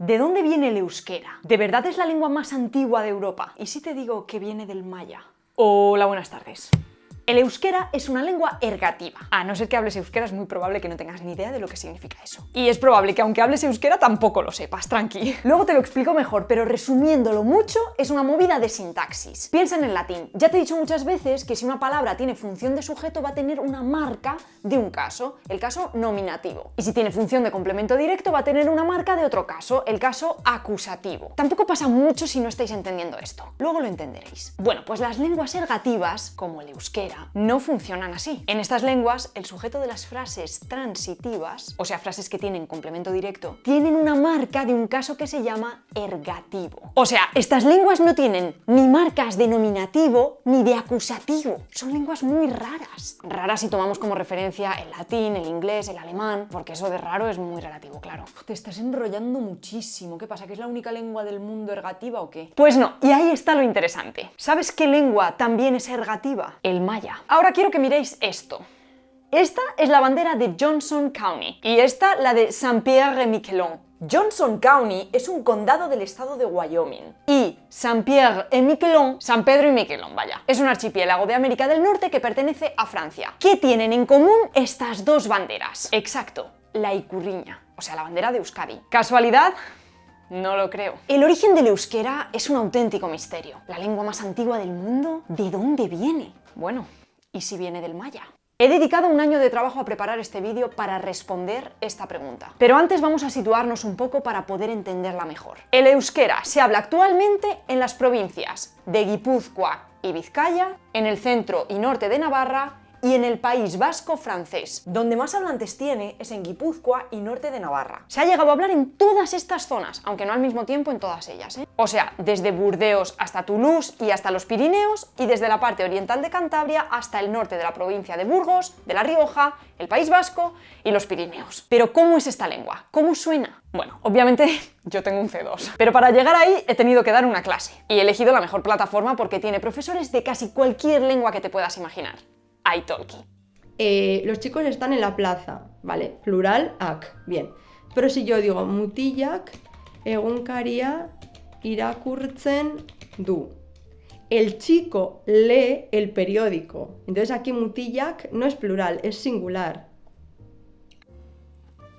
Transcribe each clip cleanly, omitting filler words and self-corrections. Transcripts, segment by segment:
¿De dónde viene el euskera? ¿De verdad es la lengua más antigua de Europa? ¿Y si te digo que viene del maya? Hola, buenas tardes. El euskera es una lengua ergativa. A no ser que hables euskera, es muy probable que no tengas ni idea de lo que significa eso. Y es probable que aunque hables euskera tampoco lo sepas, tranqui. Luego te lo explico mejor, pero resumiéndolo mucho, es una movida de sintaxis. Piensa en el latín. Ya te he dicho muchas veces que si una palabra tiene función de sujeto va a tener una marca de un caso, el caso nominativo. Y si tiene función de complemento directo va a tener una marca de otro caso, el caso acusativo. Tampoco pasa mucho si no estáis entendiendo esto. Luego lo entenderéis. Bueno, pues las lenguas ergativas, como el euskera, no funcionan así. En estas lenguas, el sujeto de las frases transitivas, o sea, frases que tienen complemento directo, tienen una marca de un caso que se llama ergativo. O sea, estas lenguas no tienen ni marcas de nominativo ni de acusativo. Son lenguas muy raras. Raras si tomamos como referencia el latín, el inglés, el alemán, porque eso de raro es muy relativo, claro. Te estás enrollando muchísimo. ¿Qué pasa? ¿Que es la única lengua del mundo ergativa o qué? Pues no, y ahí está lo interesante. ¿Sabes qué lengua también es ergativa? El maya. Ahora quiero que miréis esto. Esta es la bandera de Johnson County y esta la de Saint-Pierre-et-Miquelon. Johnson County es un condado del estado de Wyoming y Saint-Pierre-et-Miquelon, San Pedro y Miquelon, vaya, es un archipiélago de América del Norte que pertenece a Francia. ¿Qué tienen en común estas dos banderas? Exacto, la ikurriña, o sea, la bandera de Euskadi. ¿Casualidad? No lo creo. El origen del euskera es un auténtico misterio. La lengua más antigua del mundo, ¿de dónde viene? Bueno, ¿y si viene del maya? He dedicado un año de trabajo a preparar este vídeo para responder esta pregunta. Pero antes vamos a situarnos un poco para poder entenderla mejor. El euskera se habla actualmente en las provincias de Guipúzcoa y Vizcaya, en el centro y norte de Navarra y en el País Vasco francés. Donde más hablantes tiene es en Guipúzcoa y norte de Navarra. Se ha llegado a hablar en todas estas zonas, aunque no al mismo tiempo en todas ellas, ¿eh? O sea, desde Burdeos hasta Toulouse y hasta los Pirineos, y desde la parte oriental de Cantabria hasta el norte de la provincia de Burgos, de La Rioja, el País Vasco y los Pirineos. Pero ¿cómo es esta lengua? ¿Cómo suena? Bueno, obviamente yo tengo un C2, pero para llegar ahí he tenido que dar una clase. Y he elegido la mejor plataforma porque tiene profesores de casi cualquier lengua que te puedas imaginar. Italki. Los chicos están en la plaza, ¿vale? Plural, ak, bien. Pero si yo digo mutilak, egunkaria irakurtzen du. El chico lee el periódico. Entonces aquí mutilak no es plural, es singular.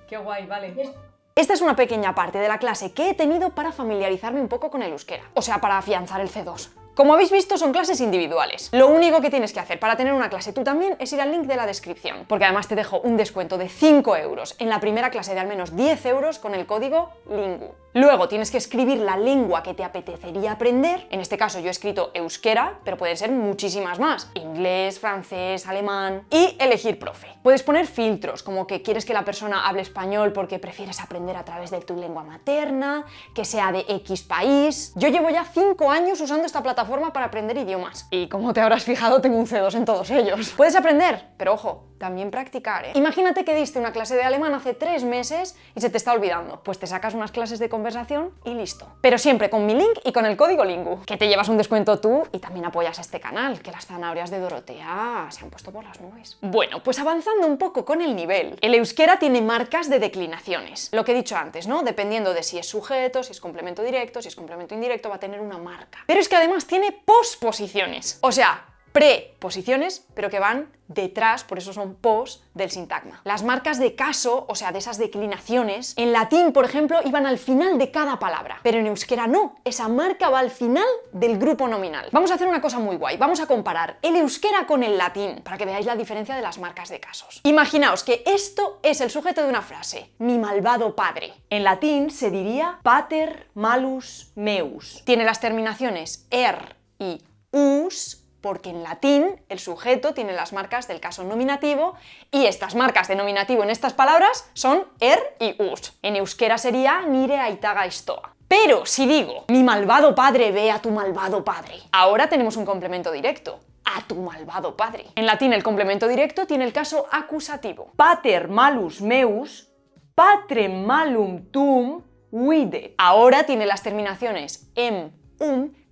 Qué guay, vale. Esta es una pequeña parte de la clase que he tenido para familiarizarme un poco con el euskera, o sea, para afianzar el C2. Como habéis visto, son clases individuales. Lo único que tienes que hacer para tener una clase tú también es ir al link de la descripción, porque además te dejo un descuento de 5 euros en la primera clase de al menos 10 euros con el código LINGU. Luego tienes que escribir la lengua que te apetecería aprender. En este caso yo he escrito euskera, pero pueden ser muchísimas más. Inglés, francés, alemán. Y elegir profe. Puedes poner filtros, como que quieres que la persona hable español porque prefieres aprender a través de tu lengua materna, que sea de X país. Yo llevo ya 5 años usando esta plataforma para aprender idiomas. Y como te habrás fijado, tengo un C2 en todos ellos. Puedes aprender, pero ojo, también practicar, ¿eh? Imagínate que diste una clase de alemán hace 3 meses y se te está olvidando. Pues te sacas unas clases de conversación y listo. Pero siempre con mi link y con el código LINGU, que te llevas un descuento tú y también apoyas este canal, que las zanahorias de Dorotea se han puesto por las nubes. Bueno, pues avanzando un poco con el nivel, el euskera tiene marcas de declinaciones. Lo que he dicho antes, ¿no? Dependiendo de si es sujeto, si es complemento directo, si es complemento indirecto, va a tener una marca. Pero es que además tiene posposiciones. O sea, preposiciones, pero que van detrás, por eso son pos, del sintagma. Las marcas de caso, o sea, de esas declinaciones, en latín, por ejemplo, iban al final de cada palabra, pero en euskera no, esa marca va al final del grupo nominal. Vamos a hacer una cosa muy guay, vamos a comparar el euskera con el latín, para que veáis la diferencia de las marcas de casos. Imaginaos que esto es el sujeto de una frase, mi malvado padre. En latín se diría pater malus meus. Tiene las terminaciones er y us, porque en latín el sujeto tiene las marcas del caso nominativo y estas marcas de nominativo en estas palabras son er y us. En euskera sería nire aita gaiztoa. Pero si digo, mi malvado padre ve a tu malvado padre, ahora tenemos un complemento directo. A tu malvado padre. En latín el complemento directo tiene el caso acusativo. Pater malus meus, patrem malum tuum vide. Ahora tiene las terminaciones em,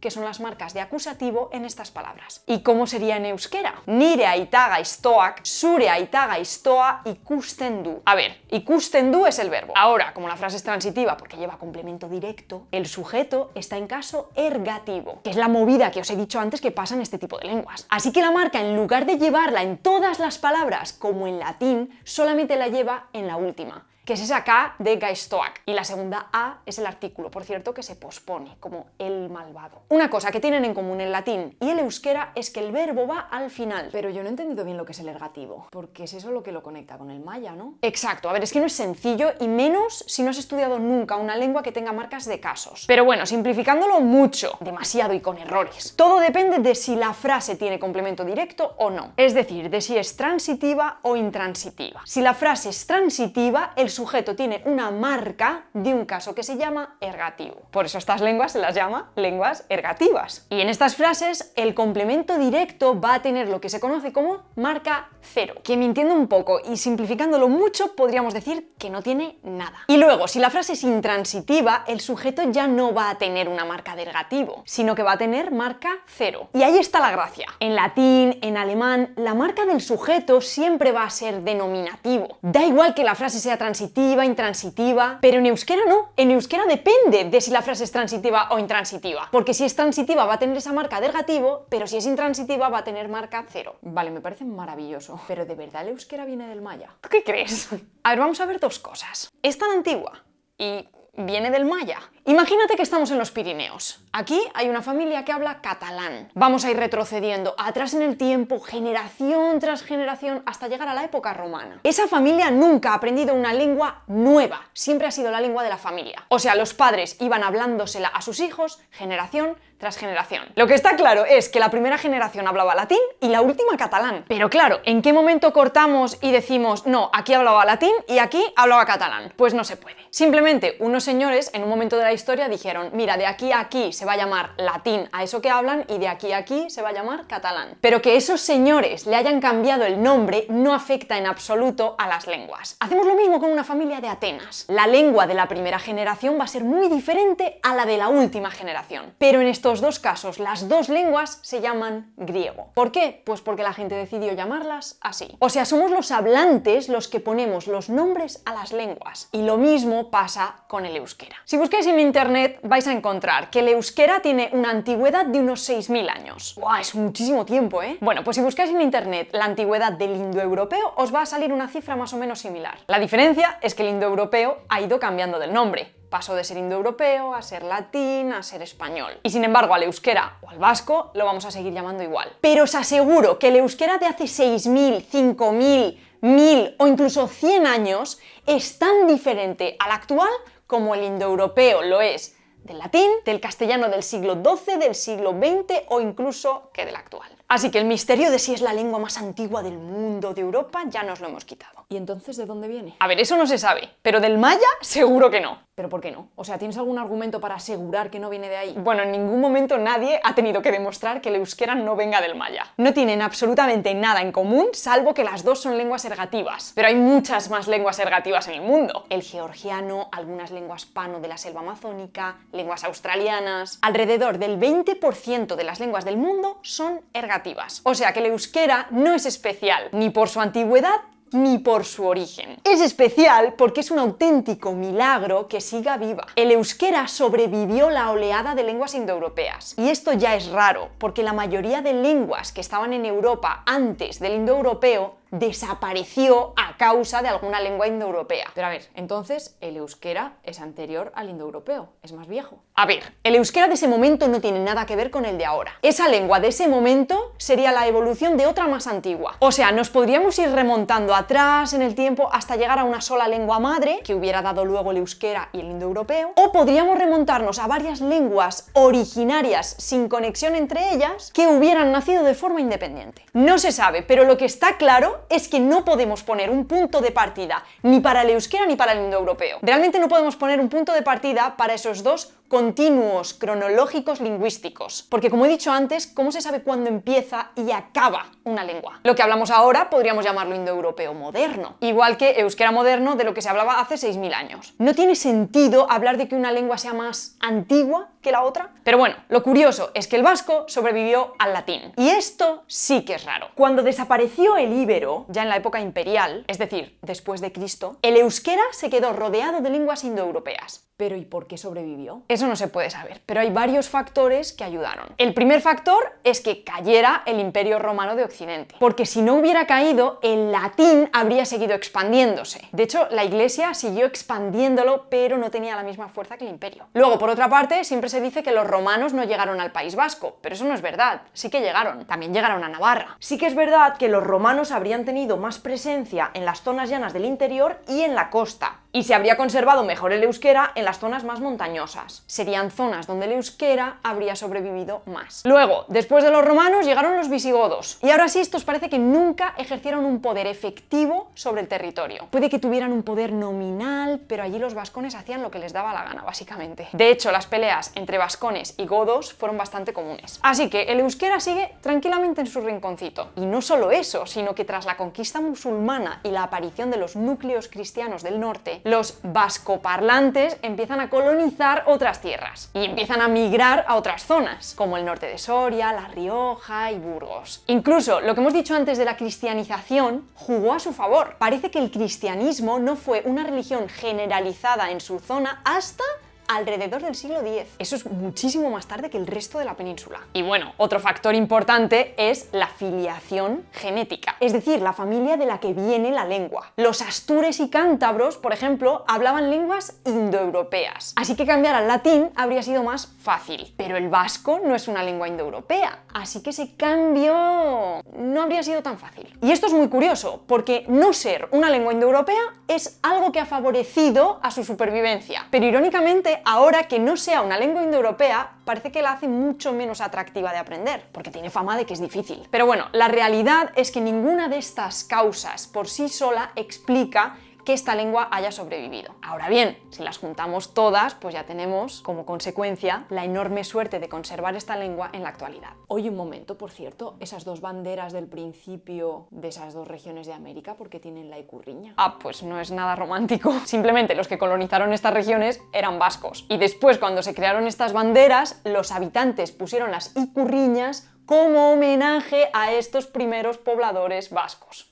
que son las marcas de acusativo en estas palabras. ¿Y cómo sería en euskera? Nire aita gaiztoak, zure aita gaiztoa ikusten du. A ver, ikusten du es el verbo. Ahora, como la frase es transitiva porque lleva complemento directo, el sujeto está en caso ergativo, que es la movida que os he dicho antes que pasa en este tipo de lenguas. Así que la marca, en lugar de llevarla en todas las palabras como en latín, solamente la lleva en la última, que es esa K de gaiztoak, y la segunda A es el artículo, por cierto, que se pospone, como el malvado. Una cosa que tienen en común el latín y el euskera es que el verbo va al final. Pero yo no he entendido bien lo que es el ergativo, porque es eso lo que lo conecta con el maya, ¿no? Exacto, a ver, es que no es sencillo, y menos si no has estudiado nunca una lengua que tenga marcas de casos. Pero bueno, simplificándolo mucho, demasiado y con errores, todo depende de si la frase tiene complemento directo o no, es decir, de si es transitiva o intransitiva. Si la frase es transitiva, el sujeto tiene una marca de un caso que se llama ergativo. Por eso estas lenguas se las llama lenguas ergativas. Y en estas frases el complemento directo va a tener lo que se conoce como marca cero, que mintiendo un poco y simplificándolo mucho podríamos decir que no tiene nada. Y luego, si la frase es intransitiva, el sujeto ya no va a tener una marca de ergativo, sino que va a tener marca cero. Y ahí está la gracia. En latín, en alemán, la marca del sujeto siempre va a ser denominativo. Da igual que la frase sea transitiva, intransitiva, pero en euskera no. En euskera depende de si la frase es transitiva o intransitiva, porque si es transitiva va a tener esa marca de ergativo, pero si es intransitiva va a tener marca cero. Vale, me parece maravilloso, pero ¿de verdad el euskera viene del maya? ¿Tú qué crees? A ver, vamos a ver dos cosas. Es tan antigua y viene del maya. Imagínate que estamos en los Pirineos. Aquí hay una familia que habla catalán. Vamos a ir retrocediendo atrás en el tiempo, generación tras generación, hasta llegar a la época romana. Esa familia nunca ha aprendido una lengua nueva, siempre ha sido la lengua de la familia. O sea, los padres iban hablándosela a sus hijos, generación tras generación. Lo que está claro es que la primera generación hablaba latín y la última catalán. Pero claro, ¿en qué momento cortamos y decimos, no, aquí hablaba latín y aquí hablaba catalán? Pues no se puede. Simplemente unos señores en un momento de la historia dijeron, mira, de aquí a aquí se va a llamar latín a eso que hablan y de aquí a aquí se va a llamar catalán. Pero que esos señores le hayan cambiado el nombre no afecta en absoluto a las lenguas. Hacemos lo mismo con una familia de Atenas. La lengua de la primera generación va a ser muy diferente a la de la última generación. Pero en estos dos casos, las dos lenguas se llaman griego. ¿Por qué? Pues porque la gente decidió llamarlas así. O sea, somos los hablantes los que ponemos los nombres a las lenguas. Y lo mismo pasa con el euskera. Si buscáis en internet vais a encontrar que el euskera tiene una antigüedad de unos 6.000 años. ¡Guau! Es muchísimo tiempo, ¿eh? Bueno, pues si buscáis en internet la antigüedad del indoeuropeo, os va a salir una cifra más o menos similar. La diferencia es que el indoeuropeo ha ido cambiando del nombre. Pasó de ser indoeuropeo a ser latín, a ser español. Y sin embargo, al euskera o al vasco lo vamos a seguir llamando igual. Pero os aseguro que el euskera de hace 6.000, 5.000, 1.000 o incluso 100 años es tan diferente al actual como el indoeuropeo lo es del latín, del castellano del siglo XII, del siglo XX o incluso que del actual. Así que el misterio de si es la lengua más antigua del mundo, de Europa, ya nos lo hemos quitado. ¿Y entonces de dónde viene? A ver, eso no se sabe, pero del maya seguro que no. ¿Pero por qué no? O sea, ¿tienes algún argumento para asegurar que no viene de ahí? Bueno, en ningún momento nadie ha tenido que demostrar que el euskera no venga del maya. No tienen absolutamente nada en común, salvo que las dos son lenguas ergativas. Pero hay muchas más lenguas ergativas en el mundo. El georgiano, algunas lenguas pano de la selva amazónica, lenguas australianas. Alrededor del 20% de las lenguas del mundo son ergativas. O sea que el euskera no es especial, ni por su antigüedad, ni por su origen. Es especial porque es un auténtico milagro que siga viva. El euskera sobrevivió la oleada de lenguas indoeuropeas. Y esto ya es raro, porque la mayoría de lenguas que estaban en Europa antes del indoeuropeo desapareció a causa de alguna lengua indoeuropea. Pero a ver, entonces el euskera es anterior al indoeuropeo, es más viejo. A ver, el euskera de ese momento no tiene nada que ver con el de ahora. Esa lengua de ese momento sería la evolución de otra más antigua. O sea, nos podríamos ir remontando atrás en el tiempo hasta llegar a una sola lengua madre, que hubiera dado luego el euskera y el indoeuropeo, o podríamos remontarnos a varias lenguas originarias sin conexión entre ellas que hubieran nacido de forma independiente. No se sabe, pero lo que está claro es que no podemos poner un punto de partida ni para el euskera ni para el indoeuropeo. Realmente no podemos poner un punto de partida para esos dos continuos cronológicos lingüísticos. Porque como he dicho antes, ¿cómo se sabe cuándo empieza y acaba una lengua? Lo que hablamos ahora podríamos llamarlo indoeuropeo moderno, igual que euskera moderno de lo que se hablaba hace 6000 años. No tiene sentido hablar de que una lengua sea más antigua que la otra, pero bueno, lo curioso es que el vasco sobrevivió al latín. Y esto sí que es raro. Cuando desapareció el íbero, ya en la época imperial, es decir, después de Cristo, el euskera se quedó rodeado de lenguas indoeuropeas. ¿Pero y por qué sobrevivió? Eso no se puede saber, pero hay varios factores que ayudaron. El primer factor es que cayera el Imperio Romano de Occidente, porque si no hubiera caído, el latín habría seguido expandiéndose. De hecho, la Iglesia siguió expandiéndolo, pero no tenía la misma fuerza que el imperio. Luego, por otra parte, siempre se dice que los romanos no llegaron al País Vasco, pero eso no es verdad, sí que llegaron. También llegaron a Navarra. Sí que es verdad que los romanos habrían tenido más presencia en las zonas llanas del interior y en la costa, y se habría conservado mejor el euskera en las zonas más montañosas. Serían zonas donde el euskera habría sobrevivido más. Luego, después de los romanos, llegaron los visigodos. Y ahora sí, estos parece que nunca ejercieron un poder efectivo sobre el territorio. Puede que tuvieran un poder nominal, pero allí los vascones hacían lo que les daba la gana, básicamente. De hecho, las peleas entre vascones y godos fueron bastante comunes. Así que el euskera sigue tranquilamente en su rinconcito. Y no solo eso, sino que tras la conquista musulmana y la aparición de los núcleos cristianos del norte, los vascoparlantes empiezan a colonizar otras tierras y empiezan a migrar a otras zonas, como el norte de Soria, La Rioja y Burgos. Incluso lo que hemos dicho antes de la cristianización jugó a su favor. Parece que el cristianismo no fue una religión generalizada en su zona hasta alrededor del siglo X. Eso es muchísimo más tarde que el resto de la península. Y bueno, otro factor importante es la filiación genética, es decir, la familia de la que viene la lengua. Los astures y cántabros, por ejemplo, hablaban lenguas indoeuropeas, así que cambiar al latín habría sido más fácil. Pero el vasco no es una lengua indoeuropea, así que ese cambio no habría sido tan fácil. Y esto es muy curioso, porque no ser una lengua indoeuropea es algo que ha favorecido a su supervivencia. Pero irónicamente, ahora que no sea una lengua indoeuropea, parece que la hace mucho menos atractiva de aprender, porque tiene fama de que es difícil. Pero bueno, la realidad es que ninguna de estas causas por sí sola explica que esta lengua haya sobrevivido. Ahora bien, si las juntamos todas, pues ya tenemos como consecuencia la enorme suerte de conservar esta lengua en la actualidad. Oye, un momento, por cierto, esas dos banderas del principio de esas dos regiones de América, ¿por qué tienen la icurriña? Ah, pues no es nada romántico. Simplemente los que colonizaron estas regiones eran vascos. Y después, cuando se crearon estas banderas, los habitantes pusieron las icurriñas como homenaje a estos primeros pobladores vascos.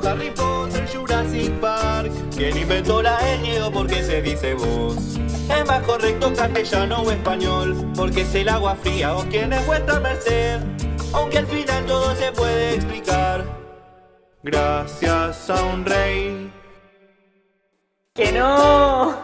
Harry Potter, Jurassic Park. ¿Quién inventó la ñ o por qué se dice vos? Es más correcto castellano o español, porque es el agua fría o quién es vuestra merced. Aunque al final todo se puede explicar gracias a un rey. ¡Que no!